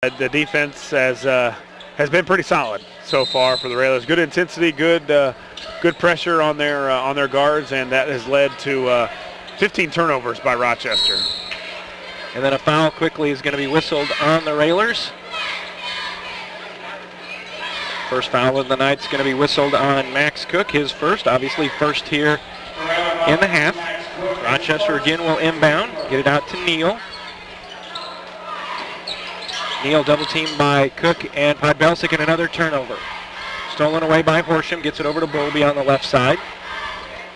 The defense has been pretty solid so far for the Railers. Good intensity, good pressure on their guards, and that has led to 15 turnovers by Rochester. And then a foul quickly is going to be whistled on the Railers. First foul of the night is going to be whistled on Max Cook, his first, obviously first here in the half. Rochester again will inbound, get it out to Neal. Neal double teamed by Cook and Podbelsic, and another turnover. Stolen away by Horsham, gets it over to Bowlby on the left side.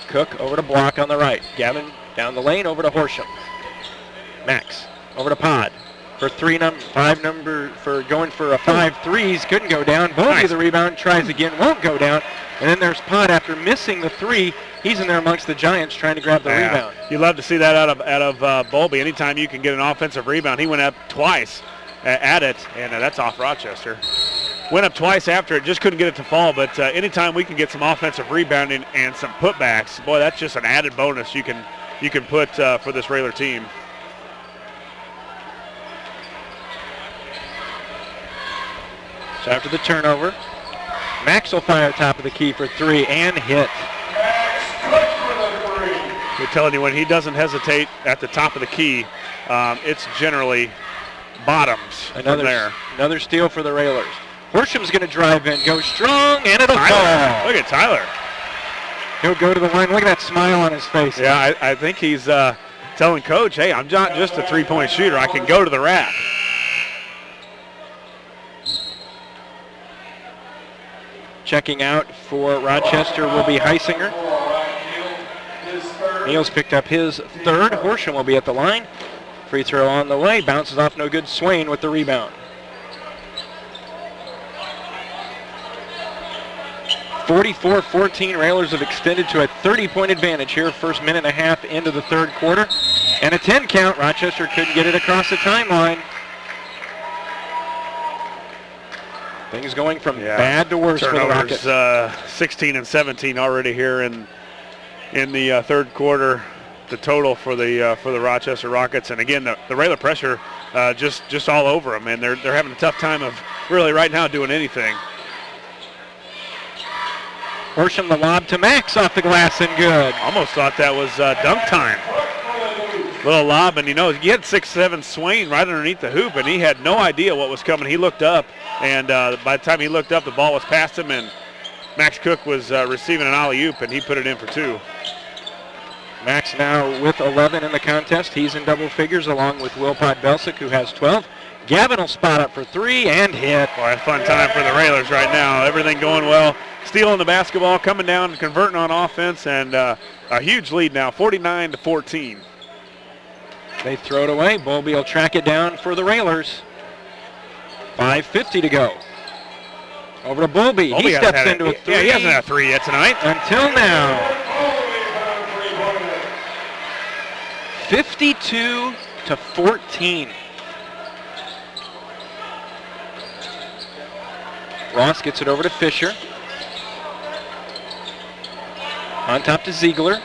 Cook over to Block on the right. Gavin down the lane over to Horsham. Max over to Pod for going for a 5 threes, couldn't go down. Bowlby nice. The rebound, tries again, won't go down. And then there's Pod after missing the 3. He's in there amongst the Giants trying to grab the rebound. You love to see that out of Bowlby. Anytime you can get an offensive rebound, he went up twice at it, and that's off Rochester. Went up twice after it, just couldn't get it to fall, but anytime we can get some offensive rebounding and some putbacks, boy, that's just an added bonus you can put for this Railer team. So after the turnover, Max will fire top of the key for 3 and hit. We're telling you, when he doesn't hesitate at the top of the key, it's generally bottoms from there. Another steal for the Railers. Horsham's going to drive in, go strong, and it'll fall. Look at Tyler. He'll go to the line. Look at that smile on his face. Yeah, I think he's telling Coach, hey, I'm not just a three-point shooter. I can go to the rack. Checking out for Rochester will be Heisinger. Neal's picked up his third. Horsham will be at the line. Free throw on the way. Bounces off, no good. Swain with the rebound. 44-14. Railers have extended to a 30-point advantage here. First minute and a half into the third quarter. And a 10 count. Rochester couldn't get it across the timeline. Things going from bad to worse turnovers, for the Rockets. 16 and 17 already here in the third quarter. The total for the Rochester Rockets, and again the Railer pressure just all over them, and they're having a tough time of really right now doing anything. Horsham the lob to Max off the glass and good. Almost thought that was dunk time. Little lob, and you had 6'7" Swain right underneath the hoop, and he had no idea what was coming. He looked up, and by the time he looked up, the ball was past him, and Max Cook was receiving an alley-oop, and he put it in for 2. Max now with 11 in the contest. He's in double figures along with Will Podbelsic, who has 12. Gavin will spot up for 3 and hit. Boy, a fun time for the Railers right now. Everything going well. Stealing the basketball, coming down and converting on offense, and a huge lead now, 49-14. They throw it away. Bowlby will track it down for the Railers. 5:50 to go. Over to Bowlby. He steps into a 3. Yeah, he hasn't had a 3 yet tonight. Until now. 52-14. Ross gets it over to Fisher. On top to Ziegler.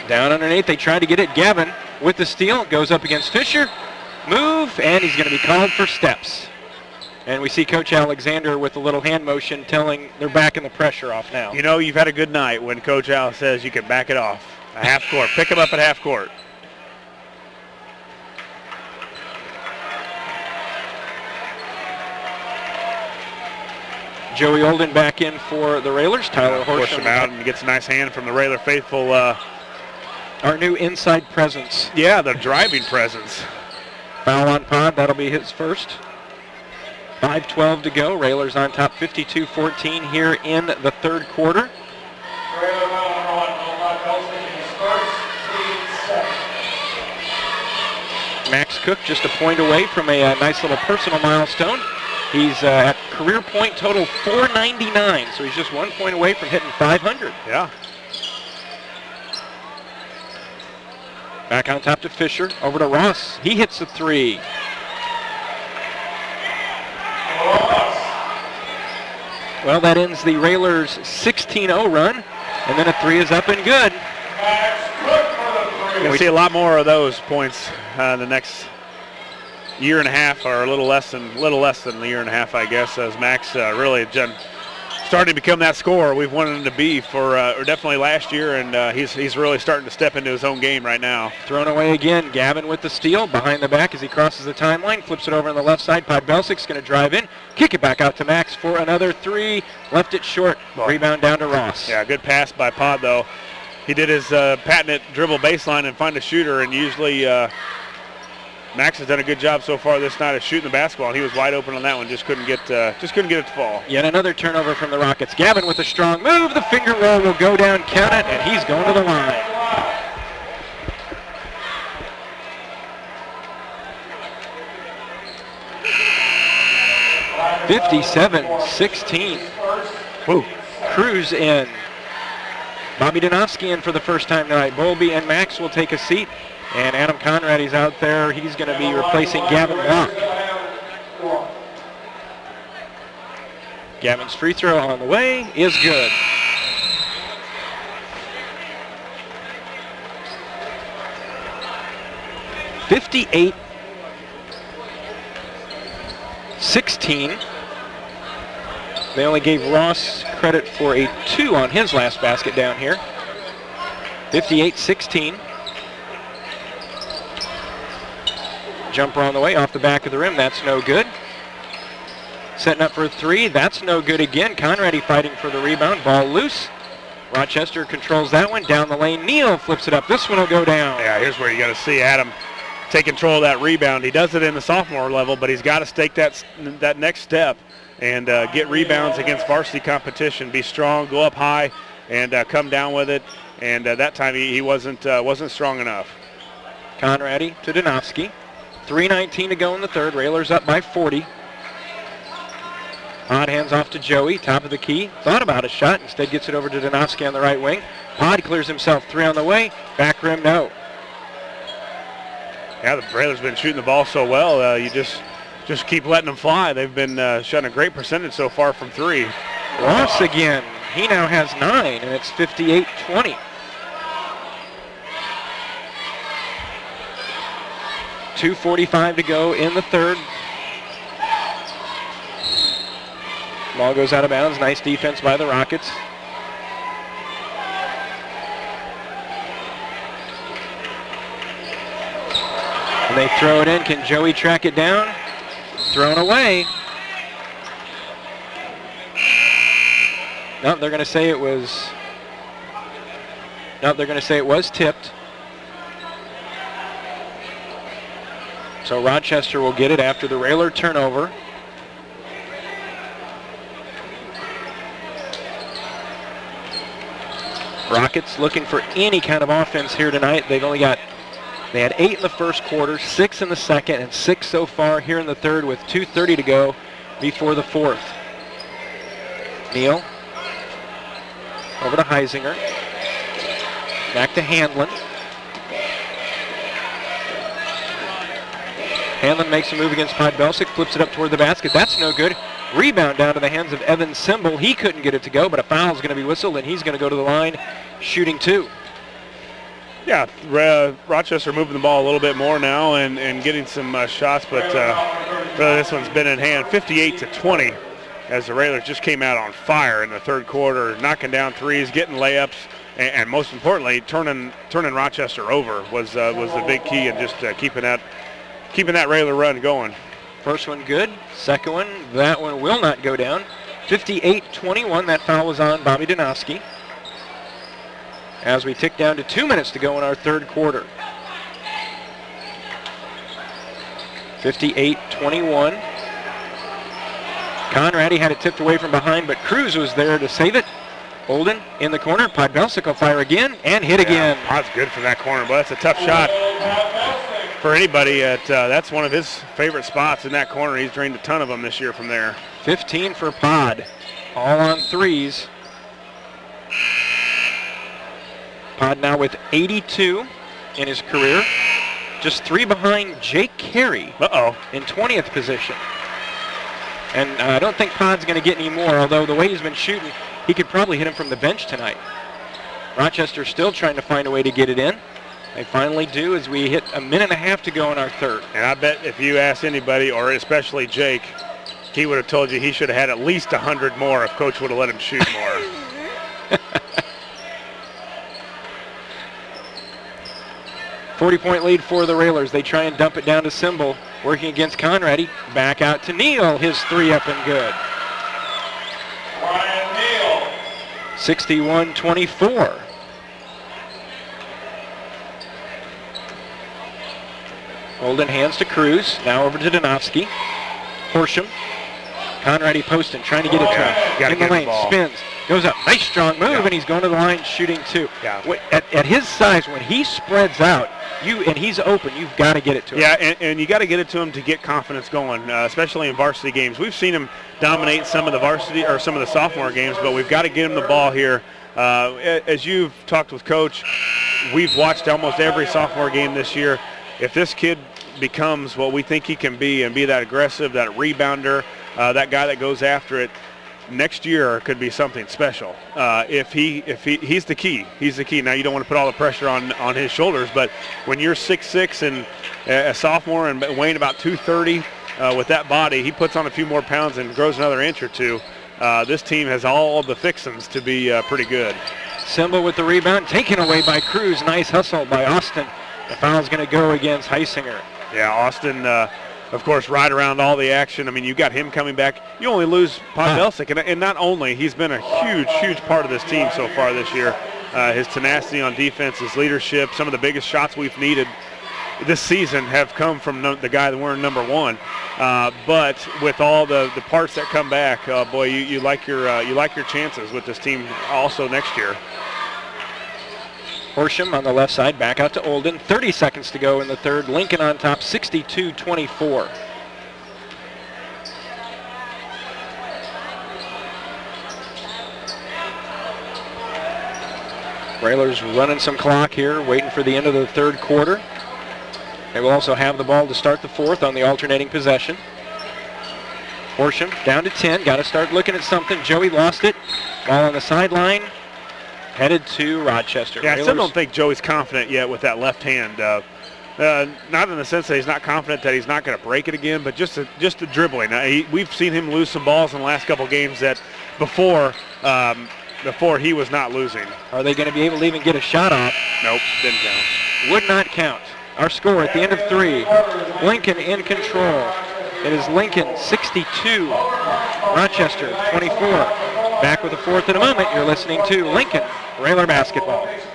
Down underneath, they try to get it. Gavin with the steal, goes up against Fisher. Move, and he's going to be called for steps. And we see Coach Alexander with a little hand motion telling they're backing the pressure off now. You know, you've had a good night when Coach Al says you can back it off. A half court. Pick him up at half court. Joey Olden back in for the Railers. Tyler Horsham him out and gets a nice hand from the Railer faithful. Our new inside presence. Yeah, the driving presence. Foul on Pod. That'll be his first. 5:12 to go. Railers on top 52-14 here in the third quarter. Max Cook just a point away from a nice little personal milestone. He's at career point total 499, so he's just 1 point away from hitting 500. Yeah. Back on top to Fisher, over to Ross. He hits the 3. Well, that ends the Railers' 16-0 run, and then a 3 is up and good. You're going to see a lot more of those points the next year and a half, or a little less than a year and a half, I guess, as Max really starting to become that scorer we've wanted him to be for or definitely last year, and he's really starting to step into his own game right now. Thrown away again. Gavin with the steal behind the back as he crosses the timeline, flips it over on the left side. Podbelsik's going to drive in, kick it back out to Max for another three. Left it short. Rebound down to Ross. Yeah, good pass by Pod though. He did his patented dribble baseline and find a shooter, and usually Max has done a good job so far this night of shooting the basketball, and he was wide open on that one. Just couldn't get it to fall. Yet another turnover from the Rockets. Gavin with a strong move. The finger roll will go down, count it, and he's going to the line. (57-16). Cruz in. Bobby Donofsky in for the first time tonight. Bowlby and Max will take a seat. And Adam Conrady's out there. He's going to be replacing Gavin Block. Gavin's free throw on the way is good. (58-16). They only gave Ross credit for a 2 on his last basket down here. 58-16. Jumper on the way off the back of the rim. That's no good. Setting up for a 3. That's no good again. Conrady fighting for the rebound. Ball loose. Rochester controls that one. Down the lane. Neal flips it up. This one will go down. Yeah, here's where you got to see Adam take control of that rebound. He does it in the sophomore level, but he's got to take that next step and get rebounds against varsity competition. Be strong, go up high, and come down with it. And that time he wasn't strong enough. Conrady to Donofsky. 3:19 to go in the third. Railers up by 40. Pod hands off to Joey, top of the key. Thought about a shot, instead gets it over to Donofsky on the right wing. Pod clears himself. 3 on the way. Back rim, no. Yeah, the Railers been shooting the ball so well. You just keep letting them fly. They've been shooting a great percentage so far from 3. Ross again. He now has 9, and it's 58-20. 2:45 to go in the third. Ball goes out of bounds. Nice defense by the Rockets. And they throw it in. Can Joey track it down? Thrown away. No, they're going to say it was. No, they're going to say it was tipped. So Rochester will get it after the Railer turnover. Rockets looking for any kind of offense here tonight. They had 8 in the first quarter, 6 in the second, and 6 so far here in the third with 2:30 to go before the fourth. Neal over to Heisinger. Back to Hanlon. Hanlon makes a move against Podbelsic, flips it up toward the basket. That's no good. Rebound down to the hands of Evan Simbel. He couldn't get it to go, but a foul is going to be whistled, and he's going to go to the line shooting 2. Yeah, Rochester moving the ball a little bit more now and getting some shots, but really this one's been in hand. 58-20 as the Railers just came out on fire in the third quarter, knocking down threes, getting layups, and most importantly, turning Rochester over was the big key in just keeping that Railer run going. First one good. Second one, that one will not go down. 58-21, that foul was on Bobby Donofsky. As we tick down to 2 minutes to go in our third quarter. 58-21. Conrady had it tipped away from behind, but Cruz was there to save it. Holden in the corner. Podbelsic will fire again and hit again. Pod's good from that corner, but that's a tough shot for anybody. That's one of his favorite spots in that corner. He's drained a ton of them this year from there. 15 for Pod. All on threes. Pod now with 82 in his career. Just 3 behind Jake Carey in 20th position. And I don't think Pod's going to get any more, although the way he's been shooting, he could probably hit him from the bench tonight. Rochester still trying to find a way to get it in. They finally do as we hit a minute and a half to go in our third. And I bet if you ask anybody, or especially Jake, he would have told you he should have had at least 100 more if Coach would have let him shoot more. 40-point lead for the Railers. They try and dump it down to Symbol. Working against Conradi. Back out to Neal. His three up and good. Ryan Neal. 61-24. Holden hands to Cruz. Now over to Donofsky. Horsham. Conradi posting, trying to get it to him. In the lane, spins, goes up. Nice strong move, and he's going to the line shooting two. At his size, when he spreads out, and he's open, you've got to get it to him. Yeah, and you got to get it to him to get confidence going, especially in varsity games. We've seen him dominate some of the varsity or some of the sophomore games, but we've got to get him the ball here. As you've talked with Coach, we've watched almost every sophomore game this year. If this kid becomes what we think he can be and be that aggressive, that rebounder, that guy that goes after it, next year could be something special. He's the key. He's the key. Now you don't want to put all the pressure on his shoulders, but when you're 6'6" and a sophomore and weighing about 230 with that body, he puts on a few more pounds and grows another inch or two. This team has all of the fixings to be pretty good. Symbol with the rebound, taken away by Cruz. Nice hustle by Austin. The foul's going to go against Heisinger. Yeah, Austin, of course, right around all the action. I mean, you got him coming back. You only lose Podbelsic, and not only, he's been a huge, huge part of this team so far this year. His tenacity on defense, his leadership, some of the biggest shots we've needed this season have come from the guy that we're number one. But with all the parts that come back, boy, you like your chances with this team also next year. Horsham on the left side, back out to Olden. 30 seconds to go in the third. Lincoln on top, 62-24. Railers running some clock here, waiting for the end of the third quarter. They will also have the ball to start the fourth on the alternating possession. Horsham down to 10, got to start looking at something. Joey lost it. Ball on the sideline. Headed to Rochester. Yeah, I still don't think Joey's confident yet with that left hand. Not in the sense that he's not confident that he's not going to break it again, but just the dribbling. We've seen him lose some balls in the last couple games that before he was not losing. Are they going to be able to even get a shot off? Nope, didn't count. Would not count. Our score at the end of three, Lincoln in control. It is Lincoln 62, Rochester 24. Back with the fourth in a moment. You're listening to Lincoln Railer Basketball.